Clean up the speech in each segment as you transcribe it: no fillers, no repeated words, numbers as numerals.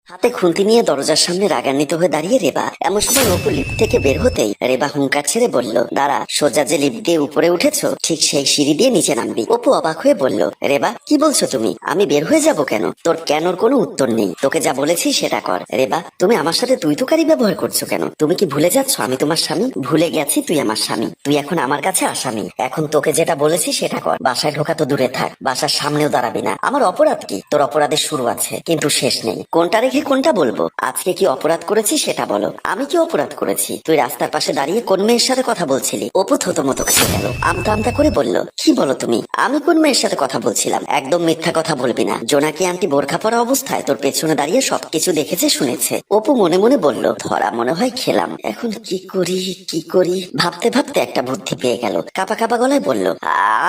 হাতে খুন্তি নিয়ে দরজার সামনে রাগান্বিত হয়ে দাঁড়িয়ে রেবা। এমন সময় অপু লিফট থেকে বের হতেই রেবা হুঙ্কার ছেড়ে বলল, দাঁড়া, সোজা যে লিফট দিয়ে উপরে উঠেছো ঠিক সেই সিঁড়ি দিয়ে নিচে নামবি। অপু অবাক হয়ে বলল, রেবা কি বলছো তুমি? আমি বের হয়ে যাব কেন? তোর কেনর কোনো উত্তর নেই। তোকে যা বলেছি সেটা কর। রেবা, তুমি আমার সাথে তুই তুকারি ব্যবহার করছো কেন? তুমি কি ভুলে যাচ্ছ আমি তোমার স্বামী? ভুলে গেছি তুই আমার স্বামী। তুই এখন আমার কাছে আসামি। এখন তোকে যেটা বলেছি সেটা কর। বাসায় ঢোকা তো দূরে থাক, বাসার সামনেও দাঁড়াবি না। আমার অপরাধ কি? তোর অপরাধের শুরু আছে কিন্তু শেষ নেই। কোনটা রেখে কোনটা বলবো? আজকে কি অপরাধ করেছি সেটা বলো। আমি কি অপরাধ করেছি? তুই রাস্তার পাশে দাঁড়িয়ে কোন মেয়ের সাথে কথা বলছিলি? অপু থতমত খেয়ে গেল। আমতা আমতা করে বলল, কি বলো তুমি? আমি কোন মেয়ের সাথে কথা বলছিলাম? একদম মিথ্যা কথা বলবি না। জোনাকি আন্টি বোরখা পরা অবস্থায় তোর পেছনে দাঁড়িয়ে সবকিছু দেখেছে, শুনেছে। অপু মনে মনে বলল, ধরা মনে হয় খেলাম। এখন কি করি ভাবতে ভাবতে একটা বুদ্ধি পেয়ে গেল। কাপা কাপা গলায় বলল,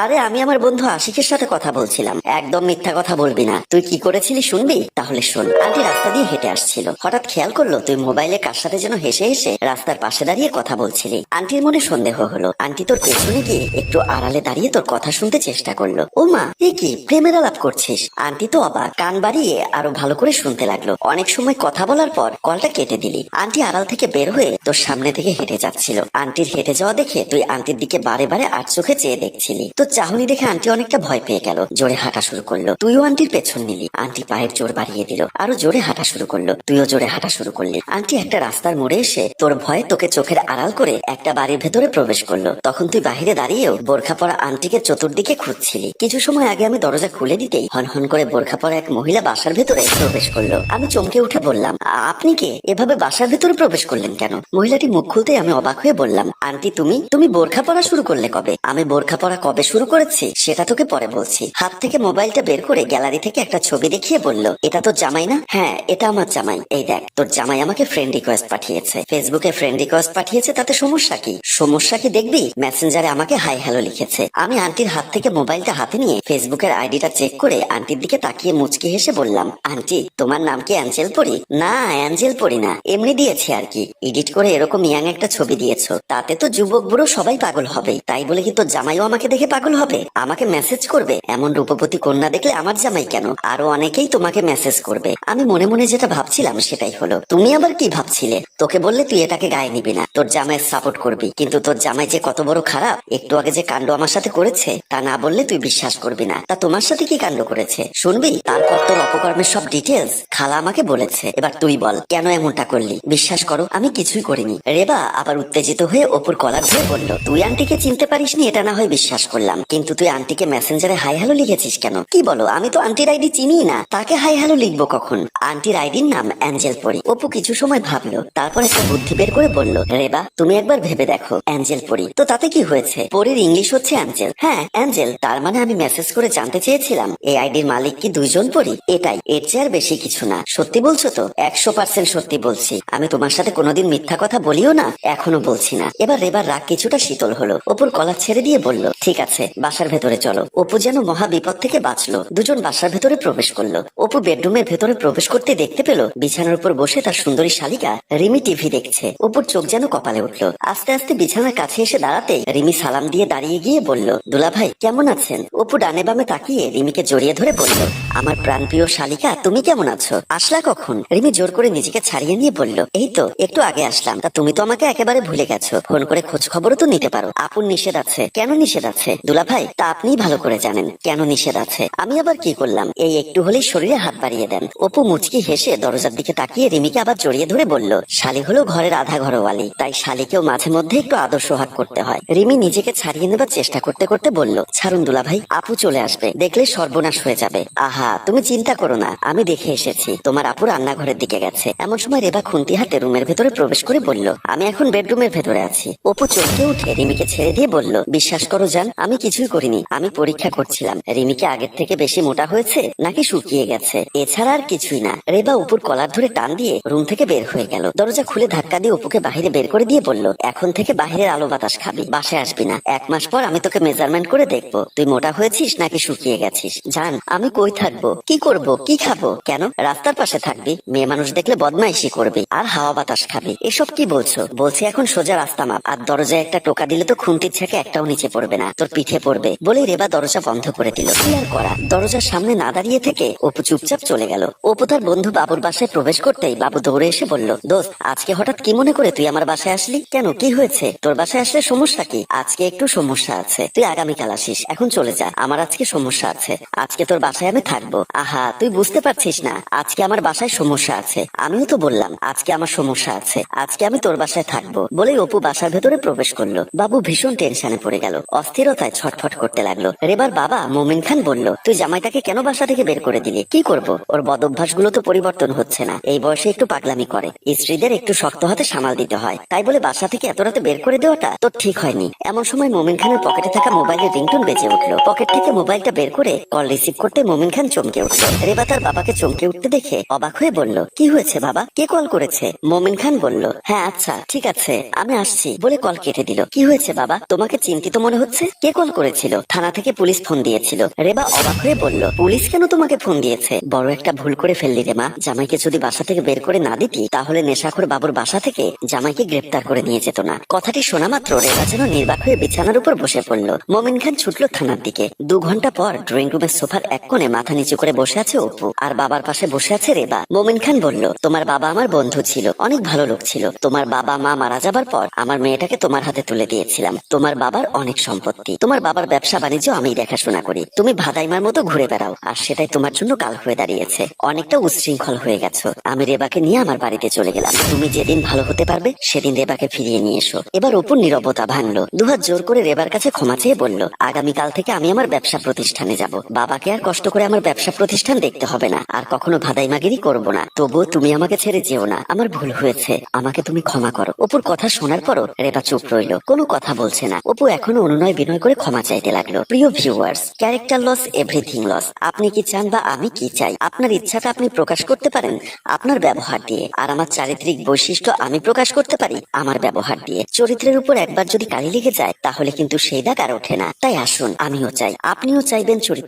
আরে আমি আমার বন্ধু আশিকের সাথে কথা বলছিলাম। একদম মিথ্যা কথা বলবি না। তুই কি করেছিলি শুনবি? তাহলে শোন। আন্টি রাস্তা দিয়ে হেঁটে আসছিল, হঠাৎ খেয়াল করলো তুই মোবাইলে কার সাথে যেন হেসে হেসে রাস্তার পাশে দাঁড়িয়ে কথা বলছিলি। আন্টির মনে সন্দেহ হলো। আন্টি তোর পেছনে গিয়ে একটু আড়ালে দাঁড়িয়ে তোর কথা শুনতে চেষ্টা করলো। ও মা, এ কি প্রেমের আলাপ করছিস? আন্টি তো অবাক, কান বাড়িয়ে আরো ভালো করে শুনতে লাগলো। অনেক সময় কথা বলার পর কলটা কেটে দিলি। আন্টি আড়াল থেকে বের হয়ে তোর সামনে থেকে হেঁটে যাচ্ছিল। আন্টির হেঁটে যাওয়া দেখে তুই আন্টির দিকে বারে বারে আর চোখে চেয়ে দেখছিলি। তোর চাহনি দেখে আন্টি অনেকটা ভয় পেয়ে গেল, জোরে হাঁটা শুরু করলো। তুইও আন্টির পেছন নিলি। আন্টি পায়ের জোর বাড়িয়ে দিল, আরো জোরে হাঁটা শুরু করলো। তুইও জোরে হাঁটা শুরু করলি। আন্টি একটা রাস্তার মোড়ে এসে তোর ভয়ে তোকে চোখের আড়াল করে একটা বাড়ির ভেতরে প্রবেশ করলো। তখন তুই বাহিরে দাঁড়িয়েও বোরখা পরা আন্টিকে চতুর্দিকে খুঁজছিলি। কিছু সময় আগে আমি দরজা খুলে দিতেই হনহন করে বোরখা পরা এক মহিলা বাসার ভেতরে প্রবেশ করলো। আমি চমকে উঠে বললাম, আপনি কে? এভাবে বাসার ভেতরে প্রবেশ করলেন কেন? মহিলাটি মুখ খুলতেই আমি অবাক হয়ে বললাম, আন্টি তুমি বোরখা পরা শুরু করলে কবে? আমি বোরখা পরা কবে শুরু করেছি সেটা তোকে পরে বলছি। হাত থেকে মোবাইলটা বের করে গ্যালারি থেকে একটা ছবি দেখিয়ে বলল, এটা তোর জামাই না? হ্যাঁ, এটা আমার জামাই। এই দেখ, তোর জামাই আমাকে ফ্রেন্ড রিকোয়েস্ট পাঠিয়েছে, ফেসবুকে ফ্রেন্ড রিকোয়েস্ট পাঠিয়েছে। তাতে সমস্যা কি? সমস্যা কি দেখবি? মেসেঞ্জারে আমাকে হাই হ্যালো লিখেছে। আমি আন্টির হাত থেকে মোবাইলটা হাতে নিয়ে ফেসবুকের আইডিটা চেক করে আন্টির দিকে তাকিয়ে মুচকি হেসে বললাম, আন্টি তোমার নাম কি অ্যাঞ্জেল পরি? না, অ্যাঞ্জেল পরি না, এমনি দিয়েছে আর কি। এডিট করে এরকম ইয়াং একটা ছবি দিয়েছো, তাতে তো যুবক বুড়ো সবাই পাগল হবে। তাই বলে কি তোর জামাইও আমাকে দেখে পাগল হবে? আমাকে মেসেজ করবে? এমন রূপবতী কন্যা দেখলে আমার জামাই কেন, আরো অনেকেই তোমাকে মেসেজ করবে। আমি মনে মনে যেটা ভাবছিলাম সেটাই হলো। তুমি আবার কি ভাবছিলে? তোকে বললে তুই এটাকে গায়ে নিবি না, তোর জামাইয়ের সাপোর্ট করবি। কিন্তু তোর জামাই যে কত বড় খারাপ, একটু আগে যে কাণ্ড আমার সাথে করেছে তা না বললে তুই বিশ্বাস করবি না। তা তোমার সাথে কি কাণ্ড করেছে শুনবি? তারপর তোর অপকর্মের সব ডিটেলস খালা আমাকে বলেছে। এবার তুই বল কেন এমনটা করলি? বিশ্বাস করো আমি কিছুই করিনি। রেবা আবার উত্তেজিত হয়ে অপুর কলার ধরে বলল, তুই আন্টিকে চিনতে পারিসনি এটা না হয় বিশ্বাস করলাম, কিন্তু তুই আন্টিকে মেসেঞ্জারে হাই হ্যালো লিখেছিস কেন? কি বলো? আমি তো আন্টির আইডি চিনি না, তাকে হাই হ্যালো লিখবো কখন? আন্টির আইডির নাম অ্যাঞ্জেল পরি। অপু কিছু সময় ভাবলো, তারপর একটা বুদ্ধি বের করে বলল, রেবা তুমি একবার ভেবে দেখো, অ্যাঞ্জেল পরি তো তাতে কি হয়েছে? পরির ইংলিশ হচ্ছে অ্যাঞ্জেল। হ্যাঁ অ্যাঞ্জেল, তার মানে আমি মেসেজ করে জানতে চেয়েছিলাম এই আইডির মালিক কি দুইজন পরি? এটাই, এর চেয়ে আর বেশি কিছু না। সত্যি বলছো তো? 100% সত্যি বলছি। আমি তোমার সাথে কোনোদিন মিথ্যা কথা বলিও না, এখনো বলছি না। এবার রেবার রাগ কিছুটা শীতল হলো। অপুর কলার ছেড়ে দিয়ে বলল, ঠিক আছে বাসার ভেতরে চলো। অপু যেন মহা বিপদ থেকে বাঁচলো। দুজন বাসার ভেতরে প্রবেশ করলো। অপু বেডরুমের ভেতরে প্রবেশ করতে দেখতে পেল বিছানার উপর বসে তার সুন্দরী শালিকা রিমি টিভি দেখছে। অপুর চোখ যেন কপালে উঠলো। আস্তে আস্তে বিছানার কাছে এসে দাঁড়াতে রিমি সালাম দিয়ে দাঁড়িয়ে গিয়ে বলল, দুলা ভাই কেমন আছেন? অপু ডানে বামে তাকিয়ে রিমিকে জড়িয়ে ধরে বলল, আমার প্রাণপ্রিয় শালিকা তুমি কেমন আছো? আসলা কখন? রিমি জোর করে নিজেকে ছাড়িয়ে নিয়ে বলল, এই তো একটু আগে আসলাম। তা তুমি তো আমাকে একেবারে ভুলে গেছো, ফোন করে খোঁজ খবরও তো নিতে পারো। আপুর নিষেধ আছে। কেন নিষেধ আছে দুলা ভাই? তা আপনিই ভালো করে জানেন কেন নিষেধ আছে। আমি আবার কি করলাম? এই একটু হলেই শরীরে হাত বাড়িয়ে দেন। অপু মুচকি হেসে দরজার দিকে তাকিয়ে রিমিকে আবার জড়িয়ে ধরে বলল, শালি হলো ঘরের আধা ঘরওয়ালি, তাই শালিকেও মাঝে মধ্যে একটু আদর সোহাগ করতে হয়। রিমি নিজেকে ছাড়িয়ে নেবার চেষ্টা করতে করতে বলল, ছাড়ুন দুলা ভাই, আপু চলে আসবে, দেখলে সর্বনাশ হয়ে যাবে। আহা তুমি চিন্তা করো না, আমি দেখে এসেছি, তোমার আপু রান্নাঘরের দিকে গেছে। এমন সময় রেবা খুন্তি হাতে রুমের ভেতরে প্রবেশ করে বলল, আমি এখন বেডরুমের ভেতরে আছি। অপু চমকে উঠে রিমিকে ছেড়ে দিয়ে বলল, বিশ্বাস করো জান, আমি কিছুই করিনি। আমি পরীক্ষা করছিলাম রিমিকে আগের থেকে বেশি মোটা হয়েছে নাকি শুকিয়ে গেছে, এছাড়া আর কিছুই না। রেবা অপুর কলার ধরে টান দিয়ে রুম থেকে বের হয়ে গেল। দরজা খুলে ধাক্কা দিয়ে অপুকে বাহিরে বের করে দিয়ে বলল, এখন থেকে বাহিরের আলো বাতাস খাবি, বাসায় আসবি না। 1 মাস পর আমি তোকে মেজারমেন্ট করে দেখবো তুই মোটা হয়েছিস নাকি শুকিয়ে গেছিস। জান আমি কই থাকবো, কি করব, কি খাবো? কেন রাস্তার পাশে থাকবি? মেয়ে মানুষ দেখলে বদমাইশি করবি আর হাওয়া বাতাস খাবি। এসব কি বলছো? বলছি এখন সোজা রাস্তা মাপ, আর দরজায় একটা টোকা দিলে তো খুন্তির ছেঁকে একটাও নিচে পড়বে না, তোর পিঠে পড়বে। বলে রেবা দরজা বন্ধ করে দিল। কি আর করা, দরজার সামনে না দাঁড়িয়ে থেকে অপু চুপচাপ চলে গেল। অপু তার বন্ধু বন্ধু বাবুর বাসায় প্রবেশ করতেই বাবু দৌড়ে এসে বলল, দোস্ত আজকে হঠাৎ কি মনে করে তুই আমার বাসায় আসলি? কেন, কি হয়েছে? তোর বাসায় আসলে সমস্যা কি? আজকে একটু সমস্যা আছে, তুই আগামীকাল আসিস, এখন চলে যা, আমার আজকে সমস্যা আছে, আজকে তোর বাসায় আমি থাকবো। আহা, তুই বুঝতে পারছিস না আজকে আমার বাসায় সমস্যা আছে? আমিও তো বললাম আজকে আমার সমস্যা আছে, আজকে আমি তোর বাসায় থাকবো বলেই অপু বাসার ভেতরে প্রবেশ করলো। বাবু ভীষণ টেনশনে পড়ে গেল, অস্থিরতায় ছটফট করতে লাগলো। রেবার বাবা মোমিন খান বলল, তুই জামাইটাকে কেন বাসা থেকে বের করে দিলি? কি করব, ওর বদ অভ্যাস গুলো তো পরিবর্তন হচ্ছে না, এই বয়সে একটু পাগলামি করে, স্ত্রীদের একটু শক্ত হাতে সামাল দিতে হয়, তাই বলে বাসা থেকে এত রাতে বের করে দেওয়াটা তো ঠিক হয়নি। এমন সময় মোমিন খানের পকেটে থাকা মোবাইলের রিংটোন বেজে উঠলো। পকেট থেকে মোবাইলটা বের করে কল রিসিভ করতে মোমিন খান চমকে উঠল। রেবা তার বাবাকে চমকে উঠতে দেখে অবাক হয়ে বলল, কি হয়েছে বাবা, কে কল করেছে? মোমিন খান বলল, হ্যাঁ আচ্ছা ঠিক আছে আমি আসছি বলে কল কেটে দিল। কি হয়েছে বাবা, তোমাকে চিন্তিত মনে হচ্ছে, কে কল করেছিল? থানা থেকে পুলিশ ফোন দিয়েছিল। রেবা অবাক হয়ে বলল, পুলিশ কেন তোমাকে ফোন দিয়েছে? বড় একটা ভুল করে ফেললি রে মা, জামাইকে যদি বাসা থেকে বের করে না দিতি তাহলে নেশাখোর বাবুর বাসা থেকে জামাইকে গ্রেপ্তার করে নিয়ে যেত না। কথাটি শোনা মাত্র রেবা যেন নির্বাক হয়ে বিছানার উপর বসে পড়ল। মোমিন খান ছুটল থানার দিকে। 2 ঘন্টা পর ড্রয়িং রুমের সোফার এক কোণে মাথা নিচু করে বসে আছে অপু, আর বাবার পাশে বসে আছে রেবা। মোমিন খান বলল, তোমার বাবা আমার বন্ধু ছিল, অনেক ভালো লোক ছিল। তোমার বাবা মা মারা যাবার পর আমার মেয়েটাকে তোমার হাতে তুলে দিয়েছিলাম। তোমার বাবার অনেক সম্পত্তি, তোমার বাবার ব্যবসা বাণিজ্য আমি দেখাশোনা করি। তুমি ভাদাইমার মতো ঘুরে বেড়াও, আর সেটাই তোমার জন্য কাল হয়ে দাঁড়িয়েছে। অনেকটা উচ্ছৃঙ্খল হয়ে গেছো। আমি রেবাকে নিয়ে আমার বাড়িতে চলে গেলাম। তুমি যেদিন ভালো হতে পারবে সেদিন রেবাকে ফিরিয়ে নিয়ে এসো। এবার অপুর নীরবতা ভাঙলো। দুহাত জোর করে রেবার কাছে ক্ষমা চেয়ে বলল, আগামীকাল থেকে আমি আমার ব্যবসা প্রতিষ্ঠানে যাব। বাবাকে আর কষ্ট করে আমার ব্যবসা প্রতিষ্ঠান দেখতে হবে না, আর কখনো ভাদাইমাগিরি করব না। তবুও তুমি আমাকে ছেড়ে যেও না, আমার ভুল হয়েছে, আমাকে তুমি ক্ষমা করো। অপুর কথা শোনার পরও রেবা চুপ রইল, কোনো কথা বলছে না। অপু এখনো অনুনয় বিনয় করে ক্ষমা চাইতে লাগলো। প্রিয় viewers, character loss everything loss. আপনি কি চান বা আমি কি চাই, আপনার ইচ্ছাটা আপনি প্রকাশ করতে পারেন আপনার ব্যবহার দিয়ে, আর আমার চারিত্রিক বৈশিষ্ট্য আমি প্রকাশ করতে পারি আমার ব্যবহার দিয়ে। চরিত্রের উপর একবার যদি কালি লেগে যায় তাহলে কিন্তু সেই দাগ আর ওঠে না। তাই আসুন, আমিও চাই, আপনিও চাইবেন চরিত্র